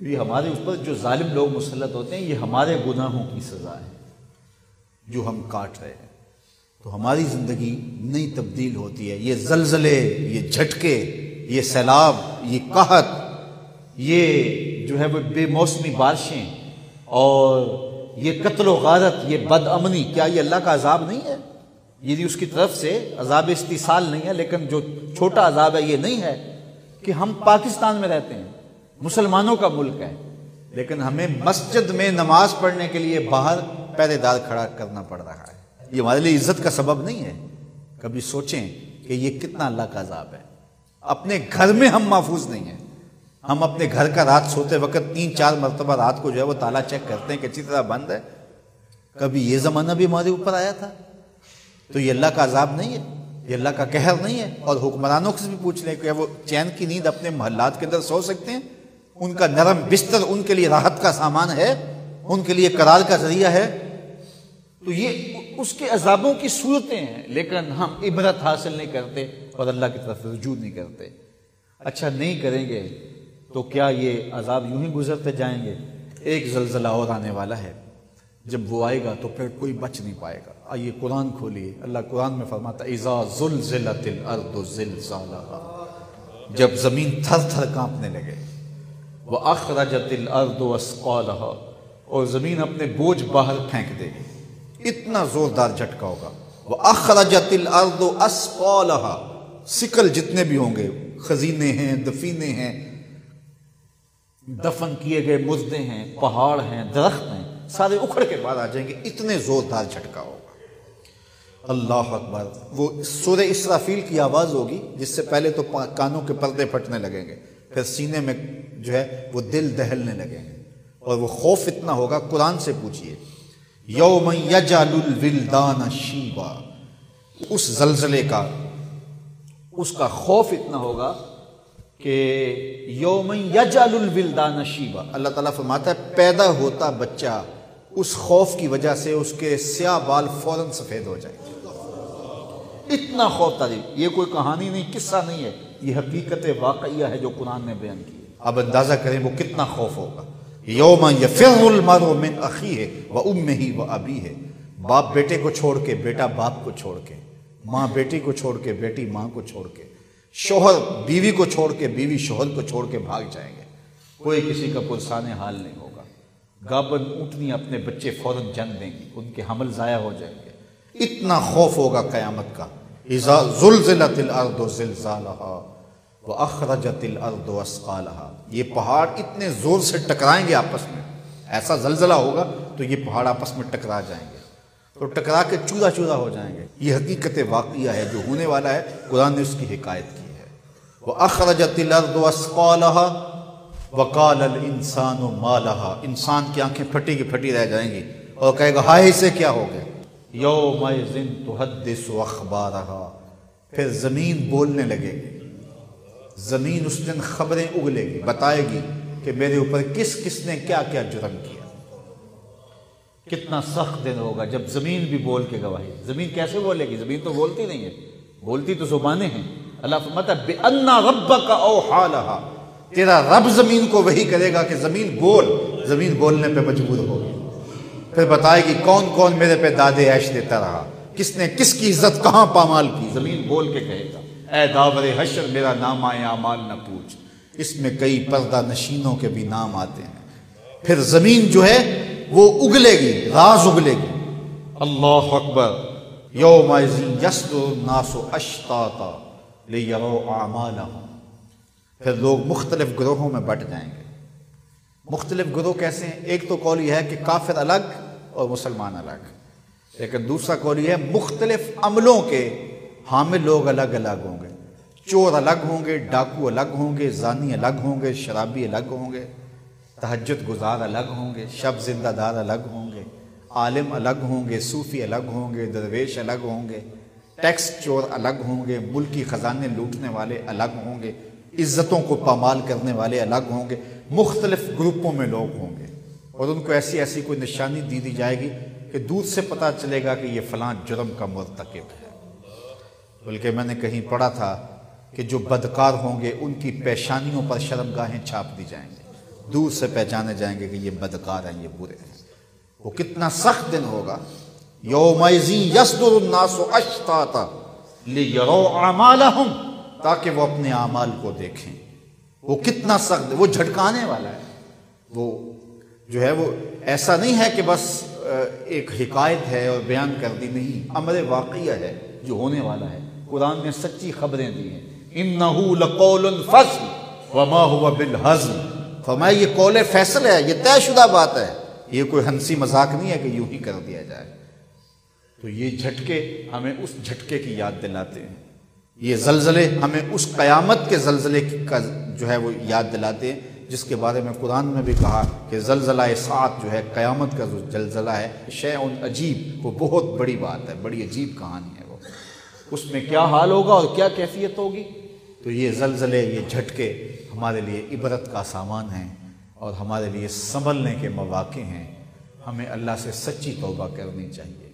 یہ ہمارے اوپر جو ظالم لوگ مسلط ہوتے ہیں، یہ ہمارے گناہوں کی سزا ہے جو ہم کاٹ رہے ہیں۔ تو ہماری زندگی نئی تبدیل ہوتی ہے۔ یہ زلزلے، یہ جھٹکے، یہ سیلاب، یہ قحط، یہ جو ہے وہ بے موسمی بارشیں اور یہ قتل و غارت، یہ بد امنی، کیا یہ اللہ کا عذاب نہیں ہے؟ یہ اس کی طرف سے عذاب استیصال نہیں ہے، لیکن جو چھوٹا عذاب ہے یہ نہیں ہے کہ ہم پاکستان میں رہتے ہیں، مسلمانوں کا ملک ہے، لیکن ہمیں مسجد میں نماز پڑھنے کے لیے باہر پہرے دار کھڑا کرنا پڑ رہا ہے۔ یہ ہمارے لیے عزت کا سبب نہیں ہے۔ کبھی سوچیں کہ یہ کتنا اللہ کا عذاب ہے۔ اپنے گھر میں ہم محفوظ نہیں ہیں۔ ہم اپنے گھر کا رات سوتے وقت 3-4 مرتبہ رات کو جو ہے وہ تالا چیک کرتے ہیں کہ اچھی طرح بند ہے۔ کبھی یہ زمانہ بھی ہمارے اوپر آیا تھا؟ تو یہ اللہ کا عذاب نہیں ہے، یہ اللہ کا قہر نہیں ہے؟ اور حکمرانوں سے بھی پوچھ لیں کہ وہ چین کی نیند اپنے محلات کے اندر سو سکتے ہیں؟ ان کا نرم بستر ان کے لیے راحت کا سامان ہے، ان کے لیے قرار کا ذریعہ ہے؟ تو یہ اس کے عذابوں کی صورتیں ہیں، لیکن ہم عبرت حاصل نہیں کرتے اور اللہ کی طرف رجوع نہیں کرتے۔ اچھا نہیں کریں گے تو کیا یہ عذاب یوں ہی گزرتے جائیں گے؟ ایک زلزلہ اور آنے والا ہے، جب وہ آئے گا تو پھر کوئی بچ نہیں پائے گا۔ آئیے قرآن کھولیے، اللہ قرآن میں فرماتا ہے اذا زلزلت الارض زلزالها، جب زمین تھر تھر کانپنے لگے، واخرجت الارض اثقالها، اور زمین اپنے بوجھ باہر پھینک دے گی، اتنا زوردار جھٹکا ہوگا۔ واخرجت الارض اثقالها، سکل جتنے بھی ہوں گے، خزینے ہیں، دفینے ہیں، دفن کیے گئے مردے ہیں، پہاڑ ہیں، درخت ہیں، سارے اکھڑ کے بعد آ جائیں گے، اتنے زوردار جھٹکا ہوگا۔ اللہ اکبر۔ وہ سورہ اسرافیل کی آواز ہوگی، جس سے پہلے تو کانوں کے پردے پھٹنے لگیں گے، پھر سینے میں جو ہے وہ دل دہلنے لگیں گے، اور وہ خوف اتنا ہوگا، قرآن سے پوچھئے یوم یجعل الولدان شیبا، اس زلزلے کا، اس کا خوف اتنا ہوگا کہ یوم یجعل الولدان شیبا، اللہ تعالیٰ فرماتا ہے پیدا ہوتا بچہ اس خوف کی وجہ سے اس کے سیاہ بال فوراً سفید ہو جائیں گے۔ اتنا خوف تاریخ، یہ کوئی کہانی نہیں، قصہ نہیں ہے، یہ حقیقت واقعیہ ہے جو قرآن نے بیان کی ہے۔ اب اندازہ کریں وہ کتنا خوف ہوگا۔ یوم یفر المرء من اخیہ وامہ وابیہ، باپ بیٹے کو چھوڑ کے، بیٹا باپ کو چھوڑ کے، ماں بیٹی کو چھوڑ کے، بیٹی ماں کو چھوڑ کے، شوہر بیوی کو چھوڑ کے، بیوی شوہر کو چھوڑ کے بھاگ جائیں گے، کوئی کسی کا پرسان حال نہیں ہوگا۔ گابن اونٹنی اپنے بچے فوراً جن دیں گی، ان کے حمل ضائع ہو جائیں گے، اتنا خوف ہوگا قیامت کا۔ اذا زلزلت الارض زلزالها واخرجت الارض اثقالها، یہ پہاڑ اتنے زور سے ٹکرائیں گے آپس میں، ایسا زلزلہ ہوگا تو یہ پہاڑ آپس میں ٹکرا جائیں گے، تو ٹکرا کے چورا چورا ہو جائیں گے۔ یہ حقیقت واقعہ ہے جو ہونے والا ہے، قرآن نے اس کی حکایت کی ہے۔ واخرجت الارض اثقالها وقال الانسان ما لها، انسان کی آنکھیں پھٹی کی پھٹی رہ جائیں گی اور کہے گا ہائے اسے کیا ہو گیا۔ یومئذ تحدث اخبارها، پھر زمین بولنے لگے گی، زمین اس دن خبریں اگلے گی، بتائے گی کہ میرے اوپر کس کس نے کیا کیا جرم کیا۔ کتنا سخت دن ہوگا جب زمین بھی بول کے گواہی۔ زمین کیسے بولے گی؟ زمین تو بولتی نہیں ہے، بولتی تو زبانیں ہیں۔ اللہ فرماتا ہے بِأَنَّ رَبَّكَ أَوْحَىٰ لَهَا، تیرا رب زمین کو وحی کرے گا کہ زمین بول، زمین بولنے پہ مجبور ہوگی، پھر بتائے گی کون کون میرے پہ دادے عیش دیتا رہا، کس نے کس کی عزت کہاں پامال کی۔ زمین بول کے کہے گا اے داور حشر میرا نام اعمال نہ پوچھ، اس میں کئی پردہ نشینوں کے بھی نام آتے ہیں۔ پھر زمین جو ہے وہ اگلے گی، راز اگلے گی۔ اللہ اکبر۔ یومئذ یصدر الناس اشتاتا لیروا اعمالهم، پھر لوگ مختلف گروہوں میں بٹ جائیں گے۔ مختلف گروہ کیسے ہیں؟ ایک تو قول یہ ہے کہ کافر الگ اور مسلمان الگ، لیکن دوسرا قول یہ ہے مختلف عملوں کے حامل لوگ الگ الگ ہوں گے۔ چور الگ ہوں گے، ڈاکو الگ ہوں گے، زانی الگ ہوں گے، شرابی الگ ہوں گے، تہجد گزار الگ ہوں گے، شب زندہ دار الگ ہوں گے، عالم الگ ہوں گے، صوفی الگ ہوں گے، درویش الگ ہوں گے، ٹیکس چور الگ ہوں گے، ملکی خزانے لوٹنے والے الگ ہوں گے، عزتوں کو پامال کرنے والے الگ ہوں گے۔ مختلف گروپوں میں لوگ ہوں گے، اور ان کو ایسی ایسی کوئی نشانی دی جائے گی کہ دور سے پتہ چلے گا کہ یہ فلاں جرم کا مرتکب ہے۔ بلکہ میں نے کہیں پڑھا تھا کہ جو بدکار ہوں گے ان کی پیشانیوں پر شرمگاہیں چھاپ دی جائیں گے، دور سے پہچانے جائیں گے کہ یہ بدکار ہیں، یہ برے ہیں۔ وہ کتنا سخت دن ہوگا، یومئذ یصدر الناس اشتاتا لیروا اعمالہم، تاکہ وہ اپنے اعمال کو دیکھیں۔ وہ کتنا سخت، وہ جھٹکانے والا ہے۔ وہ جو ہے وہ ایسا نہیں ہے کہ بس ایک حکایت ہے اور بیان کر دی، نہیں، امر واقعہ ہے جو ہونے والا ہے۔ قرآن نے سچی خبریں دی ہیں، انہ لقول فصل وما هو بالہزل، فرمایا یہ قول فیصل ہے، یہ طے شدہ بات ہے، یہ کوئی ہنسی مذاق نہیں ہے کہ یوں ہی کر دیا جائے۔ تو یہ جھٹکے ہمیں اس جھٹکے کی یاد دلاتے ہیں، یہ زلزلے ہمیں اس قیامت کے زلزلے کا جو ہے وہ یاد دلاتے ہیں، جس کے بارے میں قرآن میں بھی کہا کہ زلزلہ ساعت جو ہے، قیامت کا جو زلزلہ ہے، شیء عجیب، وہ بہت بڑی بات ہے، بڑی عجیب کہانی ہے۔ وہ اس میں کیا حال ہوگا اور کیا کیفیت ہوگی۔ تو یہ زلزلے، یہ جھٹکے ہمارے لیے عبرت کا سامان ہیں اور ہمارے لیے سنبھلنے کے مواقع ہیں۔ ہمیں اللہ سے سچی توبہ کرنی چاہیے۔